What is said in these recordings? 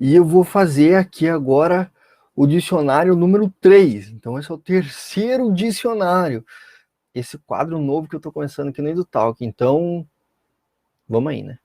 E eu vou fazer aqui agora o dicionário número 3. Então esse é o terceiro dicionário. Esse quadro novo que eu estou começando aqui no EduTalk. Então, vamos aí, né?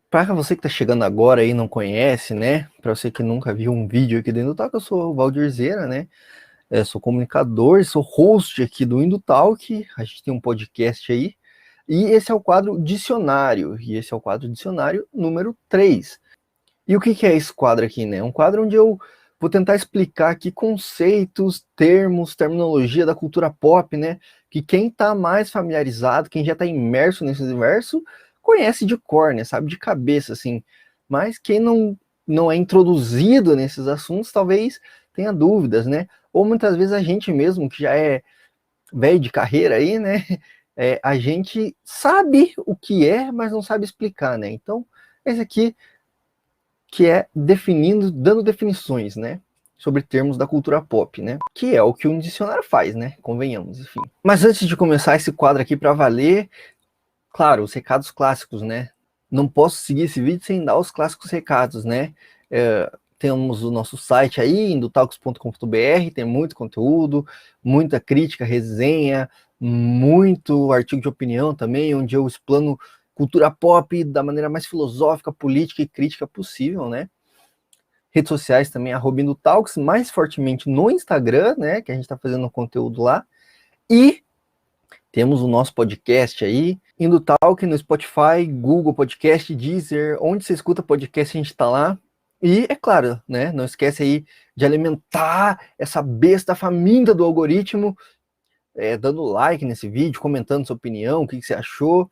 Para você que está chegando agora aí e não conhece, né? Para você que nunca viu um vídeo aqui do EduTalk, eu sou o Valdir Zera, né? Sou comunicador, sou host aqui do EduTalk. A gente tem um podcast aí. E esse é o quadro dicionário. E esse é o quadro dicionário número 3. E o que é esse quadro aqui, né? Um quadro onde eu vou tentar explicar aqui conceitos, termos, terminologia da cultura pop, né? Que quem está mais familiarizado, quem já está imerso nesse universo, conhece de cor, né? Sabe de cabeça, assim. Mas quem não é introduzido nesses assuntos, talvez tenha dúvidas, né? Ou muitas vezes a gente mesmo, que já é velho de carreira aí, né? A gente sabe o que é, mas não sabe explicar, né? Então, esse aqui que é dando definições, né, sobre termos da cultura pop, né, que é o que um dicionário faz, né, convenhamos, enfim. Mas antes de começar esse quadro aqui para valer, claro, os recados clássicos, né, não posso seguir esse vídeo sem dar os clássicos recados, né, temos o nosso site aí, indutalks.com.br, tem muito conteúdo, muita crítica, resenha, muito artigo de opinião também, onde eu explano cultura pop da maneira mais filosófica, política e crítica possível, né? Redes sociais também, @indutalks, mais fortemente no Instagram, né? Que a gente está fazendo conteúdo lá. E temos o nosso podcast aí, IndoTalk, no Spotify, Google Podcast, Deezer, onde você escuta podcast, a gente está lá. E, é claro, né? Não esquece aí de alimentar essa besta faminta do algoritmo, dando like nesse vídeo, comentando sua opinião, o que você achou.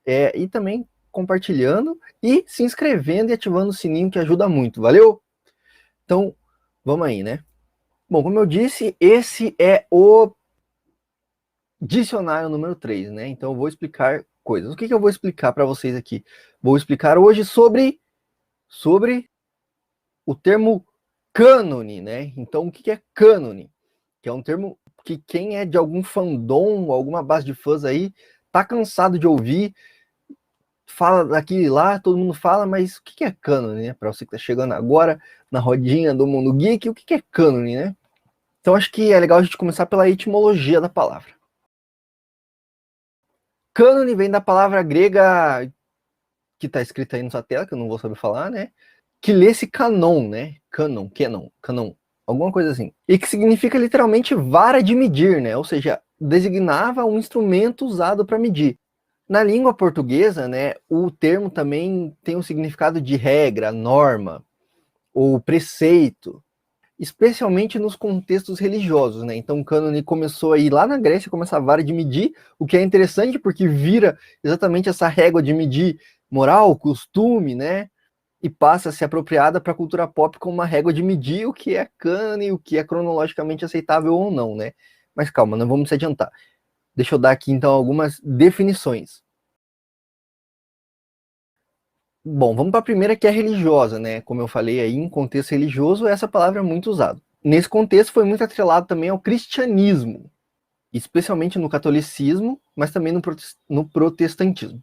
E também compartilhando e se inscrevendo e ativando o sininho, que ajuda muito, valeu? Então, vamos aí, né? Bom, como eu disse, esse é o dicionário número 3, né? Então eu vou explicar coisas. O que eu vou explicar para vocês aqui? Vou explicar hoje sobre o termo cânone, né? Então, o que é cânone? Que é um termo que quem é de algum fandom, alguma base de fãs aí, tá cansado de ouvir, fala daqui e lá, todo mundo fala, mas o que é cânone, né? Para você que está chegando agora na rodinha do Mundo Geek, o que é cânone, né? Então acho que é legal a gente começar pela etimologia da palavra. Cânone vem da palavra grega que está escrita aí na sua tela, que eu não vou saber falar, né? Que lê-se canon, né? Canon, alguma coisa assim. E que significa literalmente vara de medir, né? Ou seja, designava um instrumento usado para medir. Na língua portuguesa, né, o termo também tem um significado de regra, norma, ou preceito, especialmente nos contextos religiosos, né? Então o cânone começou aí lá na Grécia, como essa vara de medir, o que é interessante porque vira exatamente essa régua de medir moral, costume, né? E passa a ser apropriada para a cultura pop como uma régua de medir o que é cânone, o que é cronologicamente aceitável ou não, né? Mas calma, não vamos se adiantar. Deixa eu dar aqui então algumas definições. Bom, vamos para a primeira, que é religiosa, né? Como eu falei aí, em contexto religioso, essa palavra é muito usada. Nesse contexto, foi muito atrelado também ao cristianismo, especialmente no catolicismo, mas também no protestantismo.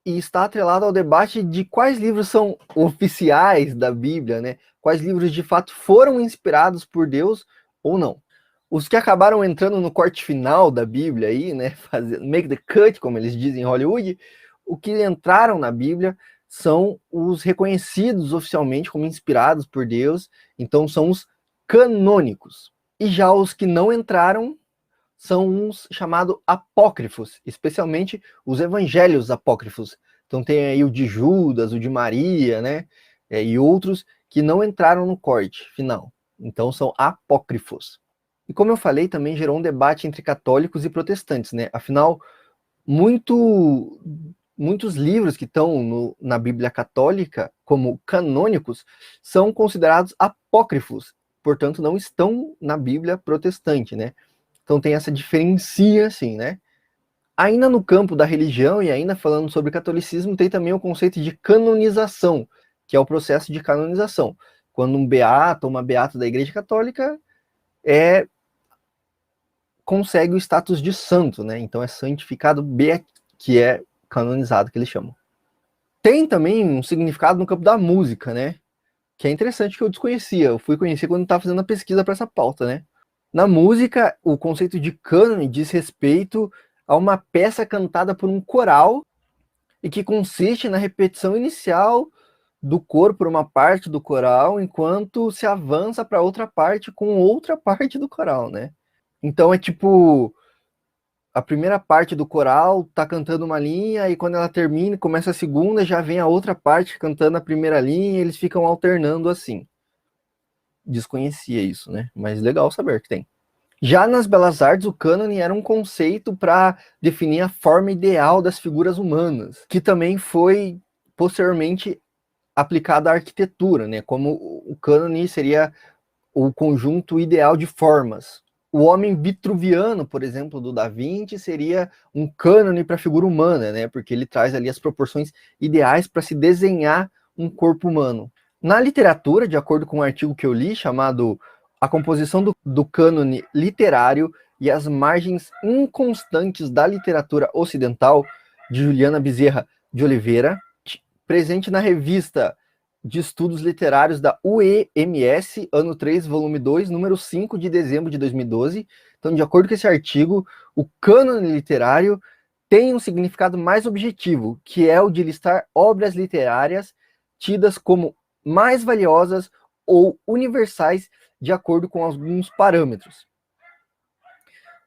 E está atrelado ao debate de quais livros são oficiais da Bíblia, né? Quais livros de fato foram inspirados por Deus ou não. Os que acabaram entrando no corte final da Bíblia aí, né? Make the cut, como eles dizem em Hollywood, o que entraram na Bíblia são os reconhecidos oficialmente como inspirados por Deus, então são os canônicos. E já os que não entraram são uns chamados apócrifos, especialmente os evangelhos apócrifos. Então tem aí o de Judas, o de Maria, né? E outros que não entraram no corte final. Então são apócrifos. E como eu falei, também gerou um debate entre católicos e protestantes, né? Afinal, muitos livros que estão na Bíblia católica, como canônicos, são considerados apócrifos, portanto não estão na Bíblia protestante, né? Então tem essa diferença, assim, né? Ainda no campo da religião, e ainda falando sobre catolicismo, tem também o conceito de canonização, que é o processo de canonização. Quando um beato ou uma beata da Igreja Católica consegue o status de santo, né? Então é santificado, que é canonizado, que eles chamam. tem também um significado no campo da música, né? Que é interessante, que eu desconhecia. Eu fui conhecer quando estava fazendo a pesquisa para essa pauta, né? Na música, o conceito de cânone diz respeito a uma peça cantada por um coral e que consiste na repetição inicial do coro por uma parte do coral, enquanto se avança para outra parte com outra parte do coral, né? Então é tipo, a primeira parte do coral tá cantando uma linha, e quando ela termina, começa a segunda, já vem a outra parte cantando a primeira linha, e eles ficam alternando assim. Desconhecia isso, né? Mas legal saber que tem. Já nas Belas Artes, o cânone era um conceito para definir a forma ideal das figuras humanas, que também foi posteriormente aplicado à arquitetura, né? Como o cânone seria o conjunto ideal de formas. O homem vitruviano, por exemplo, do Da Vinci, seria um cânone para a figura humana, né? Porque ele traz ali as proporções ideais para se desenhar um corpo humano. Na literatura, de acordo com um artigo que eu li, chamado A Composição do Cânone Literário e as Margens Inconstantes da Literatura Ocidental, de Juliana Bezerra de Oliveira, presente na revista de Estudos Literários da UEMS, ano 3, volume 2, número 5 de dezembro de 2012. Então, de acordo com esse artigo, o cânone literário tem um significado mais objetivo, que é o de listar obras literárias tidas como mais valiosas ou universais de acordo com alguns parâmetros.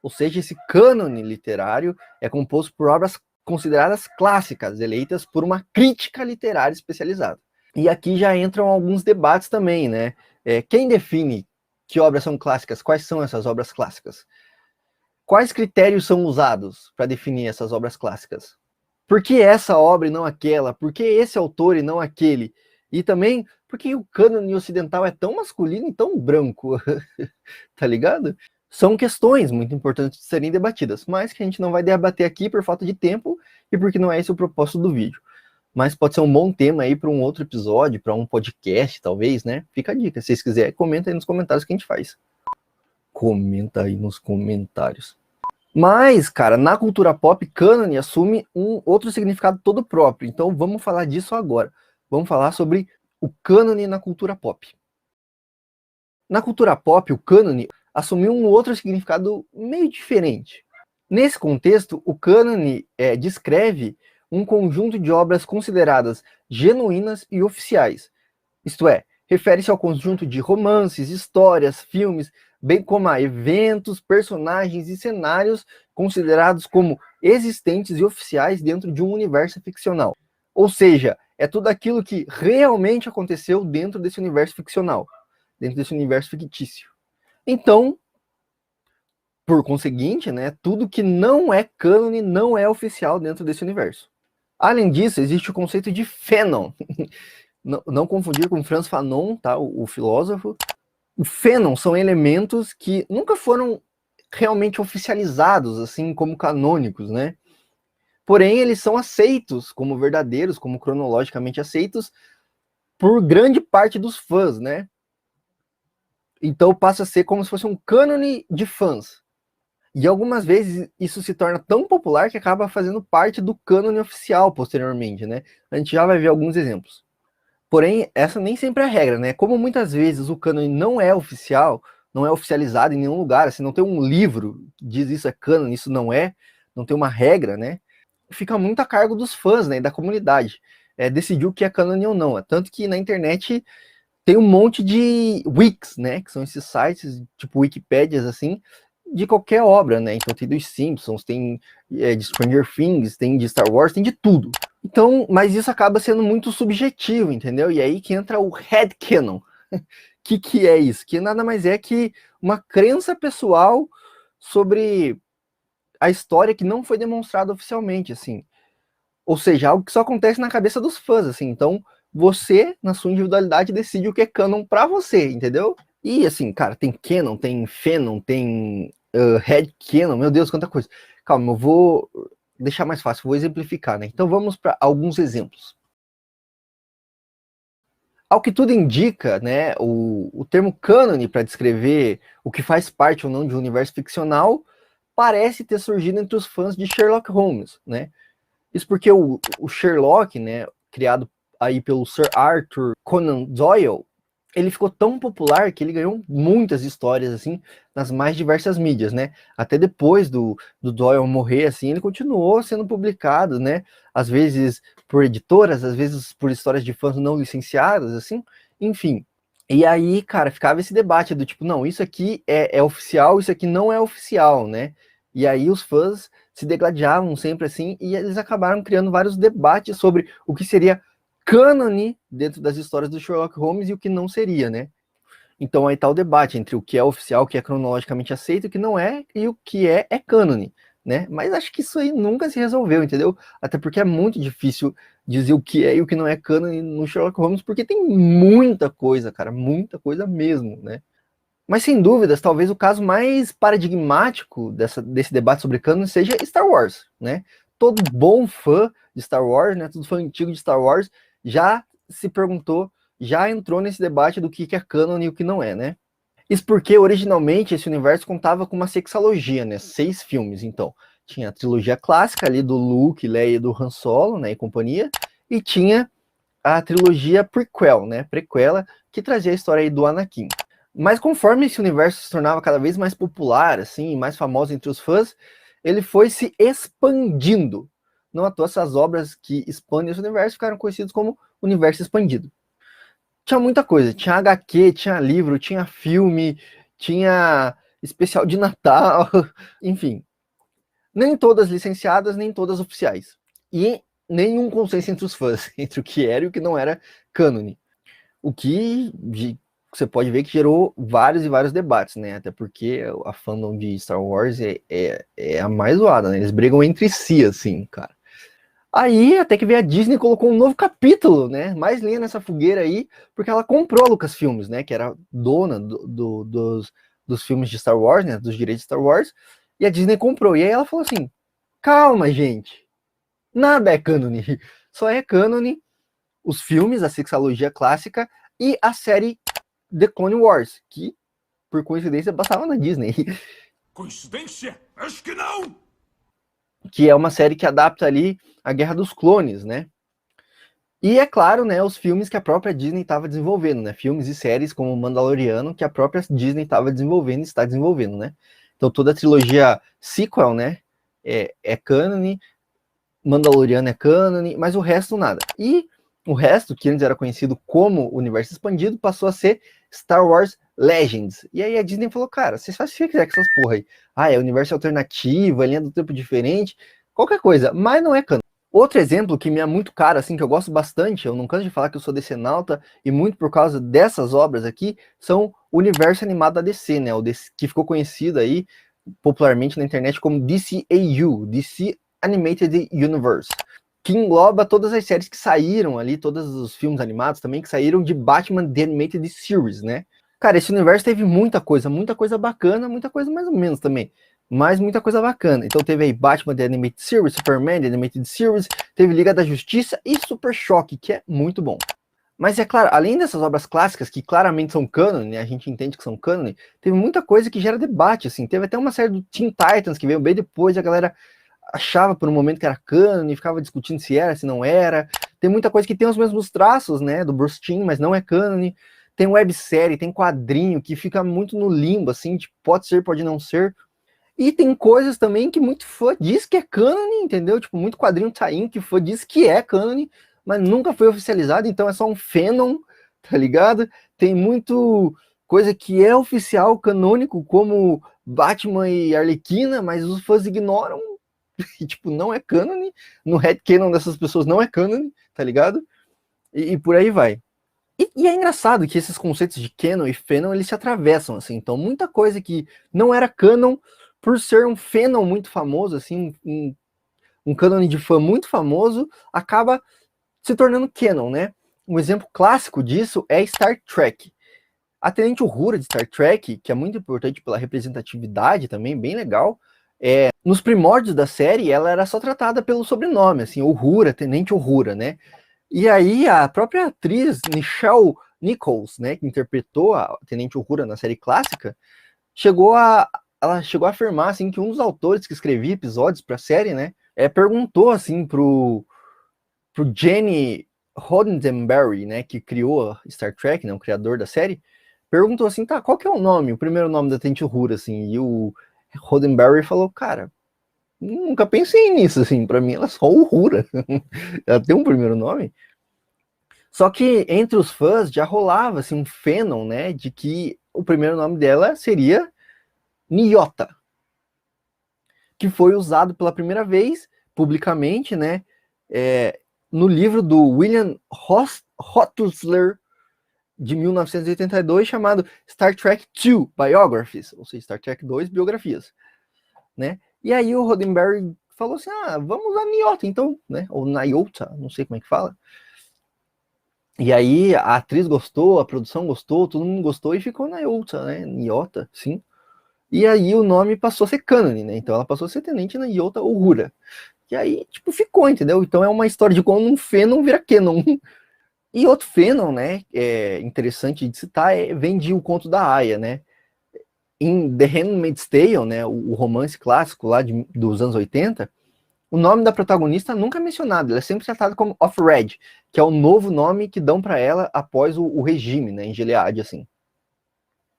Ou seja, esse cânone literário é composto por obras consideradas clássicas, eleitas por uma crítica literária especializada. E aqui já entram alguns debates também, né? Quem define que obras são clássicas? Quais são essas obras clássicas? Quais critérios são usados para definir essas obras clássicas? Por que essa obra e não aquela? Por que esse autor e não aquele? E também, por que o cânone ocidental é tão masculino e tão branco? Tá ligado? São questões muito importantes de serem debatidas, mas que a gente não vai debater aqui por falta de tempo e porque não é esse o propósito do vídeo. Mas pode ser um bom tema aí para um outro episódio, para um podcast, talvez, né? Fica a dica. Se vocês quiserem, comenta aí nos comentários que a gente faz. Comenta aí nos comentários. Mas, cara, na cultura pop, cânone assume um outro significado todo próprio. Então vamos falar disso agora. Vamos falar sobre o cânone na cultura pop. Na cultura pop, o cânone assumiu um outro significado meio diferente. Nesse contexto, o cânone descreve um conjunto de obras consideradas genuínas e oficiais. Isto é, refere-se ao conjunto de romances, histórias, filmes, bem como a eventos, personagens e cenários considerados como existentes e oficiais dentro de um universo ficcional. Ou seja, é tudo aquilo que realmente aconteceu dentro desse universo ficcional, dentro desse universo fictício. Então, por conseguinte, né, tudo que não é cânone não é oficial dentro desse universo. Além disso, existe o conceito de fandom. Não confundir com Franz Fanon, tá? O filósofo. O fandom são elementos que nunca foram realmente oficializados, assim como canônicos, né? Porém, eles são aceitos como verdadeiros, como cronologicamente aceitos por grande parte dos fãs, né? Então passa a ser como se fosse um cânone de fãs. E algumas vezes isso se torna tão popular que acaba fazendo parte do cânone oficial posteriormente, né? A gente já vai ver alguns exemplos. Porém, essa nem sempre é a regra, né? Como muitas vezes o cânone não é oficial, não é oficializado em nenhum lugar, assim, não tem um livro que diz isso é cânone, isso não tem uma regra, né? Fica muito a cargo dos fãs, né, da comunidade, decidir o que é cânone ou não. Tanto que na internet tem um monte de wikis, né, que são esses sites, tipo Wikipédias, assim, de qualquer obra, né? Então tem dos Simpsons, tem de Stranger Things, tem de Star Wars, tem de tudo. Então, mas isso acaba sendo muito subjetivo, entendeu? E aí que entra o headcanon. Que é isso? Que nada mais é que uma crença pessoal sobre a história que não foi demonstrada oficialmente, assim. Ou seja, algo que só acontece na cabeça dos fãs, assim. Então, você, na sua individualidade, decide o que é canon pra você, entendeu? E assim, cara, tem canon, tem fanon, tem headcanon, meu Deus, quanta coisa. Calma, eu vou deixar mais fácil, vou exemplificar, né? Então vamos para alguns exemplos. Ao que tudo indica, né, o termo cânone para descrever o que faz parte ou não de um universo ficcional parece ter surgido entre os fãs de Sherlock Holmes, né? Isso porque o Sherlock, né, criado aí pelo Sir Arthur Conan Doyle, ele ficou tão popular que ele ganhou muitas histórias, assim, nas mais diversas mídias, né? Até depois do Doyle morrer, assim, ele continuou sendo publicado, né? Às vezes por editoras, às vezes por histórias de fãs não licenciadas, assim, enfim. E aí, cara, ficava esse debate do tipo, não, isso aqui é oficial, isso aqui não é oficial, né? E aí os fãs se degladiavam sempre assim, e eles acabaram criando vários debates sobre o que seria cânone dentro das histórias do Sherlock Holmes e o que não seria, né? Então aí tá o debate entre o que é oficial, o que é cronologicamente aceito, o que não é, e o que é cânone, né? Mas acho que isso aí nunca se resolveu, entendeu? Até porque é muito difícil dizer o que é e o que não é cânone no Sherlock Holmes, porque tem muita coisa, cara, muita coisa mesmo, né? Mas sem dúvidas, talvez o caso mais paradigmático desse debate sobre cânone seja Star Wars, né? Todo bom fã de Star Wars, né? Todo fã antigo de Star Wars já se perguntou, já entrou nesse debate do que é cânone e o que não é, né? Isso porque originalmente esse universo contava com uma sexalogia, né? 6 filmes, então. Tinha a trilogia clássica ali do Luke, Leia e do Han Solo, né? E companhia. E tinha a trilogia prequel, né? Prequela, que trazia a história aí do Anakin. Mas conforme esse universo se tornava cada vez mais popular, assim, mais famoso entre os fãs, ele foi se expandindo. Não à toa essas obras que expandem esse universo ficaram conhecidas como universo expandido. Tinha muita coisa, tinha HQ, tinha livro, tinha filme, tinha especial de Natal, enfim. Nem todas licenciadas, nem todas oficiais. E nenhum consenso entre os fãs, entre o que era e o que não era cânone. O que você pode ver que gerou vários e vários debates, né? Até porque a fandom de Star Wars é a mais zoada, né? Eles brigam entre si, assim, cara. Aí, até que veio a Disney e colocou um novo capítulo, né? Mais linha nessa fogueira aí, porque ela comprou a Lucasfilmes, né? Que era dona dos filmes de Star Wars, né? Dos direitos de Star Wars. E a Disney comprou. E aí ela falou assim: calma, gente. Nada é cânone. Só é cânone os filmes, a sexalogia clássica e a série The Clone Wars, que, por coincidência, passava na Disney. Coincidência? Acho que não! Que é uma série que adapta ali a Guerra dos Clones, né? E é claro, né, os filmes que a própria Disney estava desenvolvendo, né? Filmes e séries como Mandaloriano que a própria Disney estava desenvolvendo e está desenvolvendo, né? Então toda a trilogia sequel, né, é cânone, Mandaloriano é cânone, mas o resto nada. E o resto, que antes era conhecido como Universo Expandido, passou a ser Star Wars Legends. E aí a Disney falou, cara, vocês fazem o que quiser com essas porra aí. Ah, é universo alternativo, é linha do tempo diferente, qualquer coisa, mas não é cânone. Outro exemplo que me é muito caro, assim, que eu gosto bastante, eu não canso de falar que eu sou decenalta, e muito por causa dessas obras aqui, são o universo animado da DC, né? O DC, que ficou conhecido aí popularmente na internet como DCAU, DC Animated Universe, que engloba todas as séries que saíram ali, todos os filmes animados também que saíram de Batman The Animated Series, né? Cara, esse universo teve muita coisa bacana, muita coisa mais ou menos também, mas muita coisa bacana. Então teve aí Batman The Animated Series, Superman The Animated Series, teve Liga da Justiça e Super Choque, que é muito bom. Mas é claro, além dessas obras clássicas, que claramente são cânone, né, a gente entende que são cânone, teve muita coisa que gera debate, assim. Teve até uma série do Teen Titans, que veio bem depois, e a galera achava por um momento que era cânone, ficava discutindo se era, se não era. Tem muita coisa que tem os mesmos traços, né, do Bruce Timm, mas não é cânone. Tem websérie, tem quadrinho, que fica muito no limbo, assim, tipo, pode ser, pode não ser. E tem coisas também que muito fã diz que é cânone, entendeu? Tipo, muito quadrinho tain que fã diz que é cânone, mas nunca foi oficializado, então é só um fandom, tá ligado? Tem muito coisa que é oficial, canônico, como Batman e Arlequina, mas os fãs ignoram e, tipo, não é cânone. No headcanon dessas pessoas não é cânone, tá ligado? E por aí vai. E é engraçado que esses conceitos de canon e fandom, eles se atravessam, assim. Então, muita coisa que não era canon, por ser um fandom muito famoso, assim, um cânone de fã muito famoso, acaba se tornando canon, né? Um exemplo clássico disso é Star Trek. A Tenente Uhura de Star Trek, que é muito importante pela representatividade também, bem legal, nos primórdios da série, ela era só tratada pelo sobrenome, assim, Uhura, Tenente Uhura, né? E aí a própria atriz Nichelle Nichols, né, que interpretou a Tenente Uhura na série clássica, ela chegou a afirmar assim que um dos autores que escrevia episódios para a série, né, perguntou assim pro Jenny Roddenberry, né, que criou Star Trek, né, o criador da série, perguntou assim, tá, qual que é o nome, o primeiro nome da Tenente Uhura, assim, e o Roddenberry falou, cara, nunca pensei nisso, assim, pra mim ela é só Uhura, ela tem um primeiro nome. Só que entre os fãs já rolava, assim, um fandom, né, de que o primeiro nome dela seria Nyota, que foi usado pela primeira vez, publicamente, né, no livro do William Hotelsler, de 1982, chamado Star Trek II Biographies, ou seja, Star Trek 2 Biografias, né? E aí o Roddenberry falou assim, vamos usar Nyota, então, né? Ou Nyota, não sei como é que fala. E aí a atriz gostou, a produção gostou, todo mundo gostou e ficou Nyota, né? Nyota, sim. E aí o nome passou a ser Canone, né? Então ela passou a ser Tenente Nyota Uhura. E aí, tipo, ficou, entendeu? Então é uma história de como um Fënon vira Canon. E outro fênon, né, interessante de citar, vem de O Conto da Aia, né? Em The Handmaid's Tale, né, o romance clássico lá dos anos 80, o nome da protagonista nunca é mencionado, ela é sempre tratada como Offred, que é o novo nome que dão para ela após o regime, né, em Gilead, assim.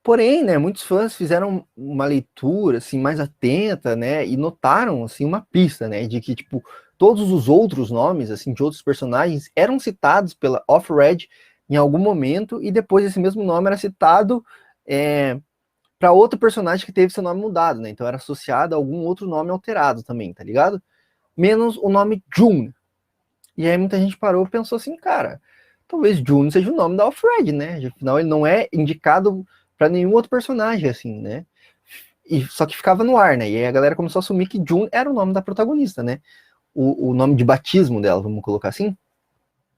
Porém, né, muitos fãs fizeram uma leitura assim mais atenta, né, e notaram assim uma pista, né, de que tipo todos os outros nomes assim de outros personagens eram citados pela Offred em algum momento e depois esse mesmo nome era citado para outro personagem que teve seu nome mudado, né? Então era associado a algum outro nome alterado também, tá ligado? Menos o nome June. E aí muita gente parou e pensou assim, cara, talvez June seja o nome da Offred, né? Afinal ele não é indicado para nenhum outro personagem, assim, né? E, só que ficava no ar, né? E aí a galera começou a assumir que June era o nome da protagonista, né? O nome de batismo dela, vamos colocar assim.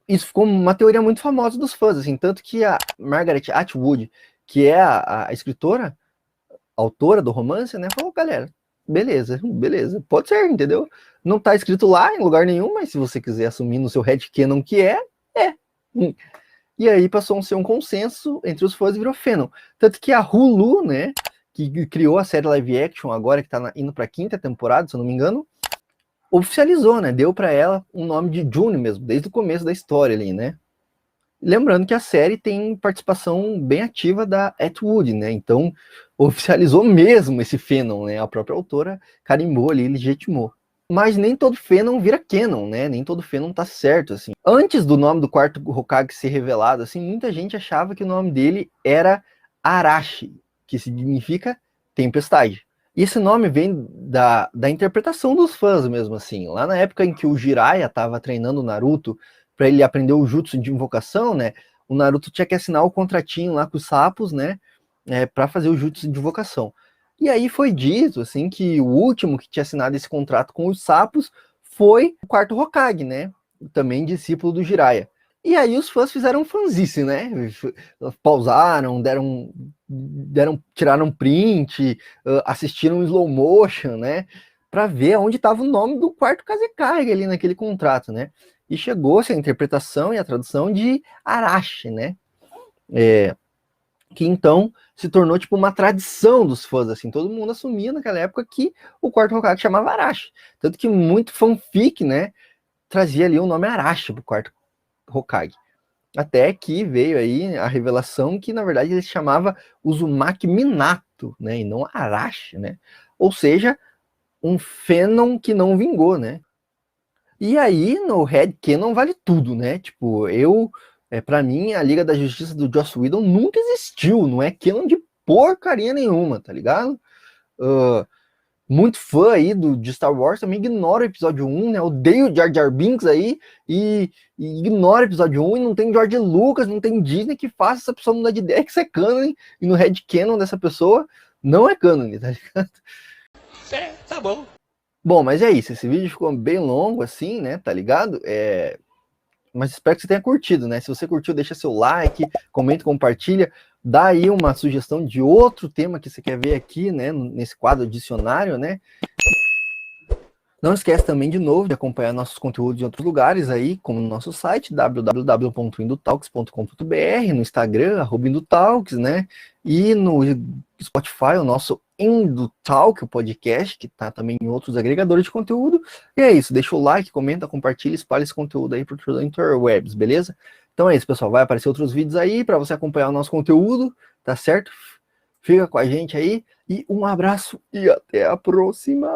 Isso ficou uma teoria muito famosa dos fãs, assim, tanto que a Margaret Atwood, que é a escritora, autora do romance, né, falou, galera, beleza, pode ser, entendeu? Não tá escrito lá em lugar nenhum, mas se você quiser assumir no seu headcanon que é. E aí passou a ser um consenso entre os fãs e virou fandom. Tanto que a Hulu, né, que criou a série live action agora, que tá indo pra quinta temporada, se eu não me engano, oficializou, né, deu para ela um nome de June mesmo, desde o começo da história ali, né. Lembrando que a série tem participação bem ativa da Atwood, né, então oficializou mesmo esse fandom, né, a própria autora carimbou ali, legitimou. Mas nem todo fandom vira canon, né? Nem todo fandom tá certo, assim. Antes do nome do quarto Hokage ser revelado, assim, muita gente achava que o nome dele era Arashi, que significa tempestade. E esse nome vem da interpretação dos fãs mesmo, assim. Lá na época em que o Jiraiya estava treinando o Naruto para ele aprender o jutsu de invocação, né? O Naruto tinha que assinar o contratinho lá com os sapos, né? Para fazer o jutsu de invocação. E aí foi dito, assim, que o último que tinha assinado esse contrato com os sapos foi o quarto Hokage, né? Também discípulo do Jiraiya. E aí os fãs fizeram fanzice, né? Pausaram, tiraram print, assistiram slow motion, né? Para ver onde estava o nome do quarto Kazekage ali naquele contrato, né? E chegou-se a interpretação e a tradução de Arashi, né? Que então se tornou tipo uma tradição dos fãs, assim, todo mundo assumia naquela época que o quarto Hokage chamava Arashi, tanto que muito fanfic, né, trazia ali o nome Arashi pro quarto Hokage, até que veio aí a revelação que na verdade ele se chamava Uzumaki Minato, né, e não Arashi, né, ou seja, um fandom que não vingou, né. E aí no headcanon vale tudo, né, tipo, para mim, a Liga da Justiça do Joss Whedon nunca existiu, não é canon de porcaria nenhuma, tá ligado? Muito fã aí de Star Wars também ignora o episódio 1, né? Odeio o Jar Jar Binks aí e ignora o episódio 1 e não tem George Lucas, não tem Disney que faça essa pessoa mudar de ideia que isso é canon e no headcanon dessa pessoa não é canon, tá ligado? Tá bom. Bom, mas é isso, esse vídeo ficou bem longo assim, né, tá ligado? Mas espero que você tenha curtido, né? Se você curtiu, deixa seu like, comenta, compartilha, dá aí uma sugestão de outro tema que você quer ver aqui, né? Nesse quadro dicionário, né? Não esquece também, de novo, de acompanhar nossos conteúdos em outros lugares aí, como no nosso site, www.indutalks.com.br, no Instagram, @indutalks, né? E no Spotify, o nosso Indutalk, o podcast, que tá também em outros agregadores de conteúdo. E é isso, deixa o like, comenta, compartilha, espalha esse conteúdo aí por todas as interwebs, beleza? Então é isso, pessoal. Vai aparecer outros vídeos aí para você acompanhar o nosso conteúdo, tá certo? Fica com a gente aí e um abraço e até a próxima!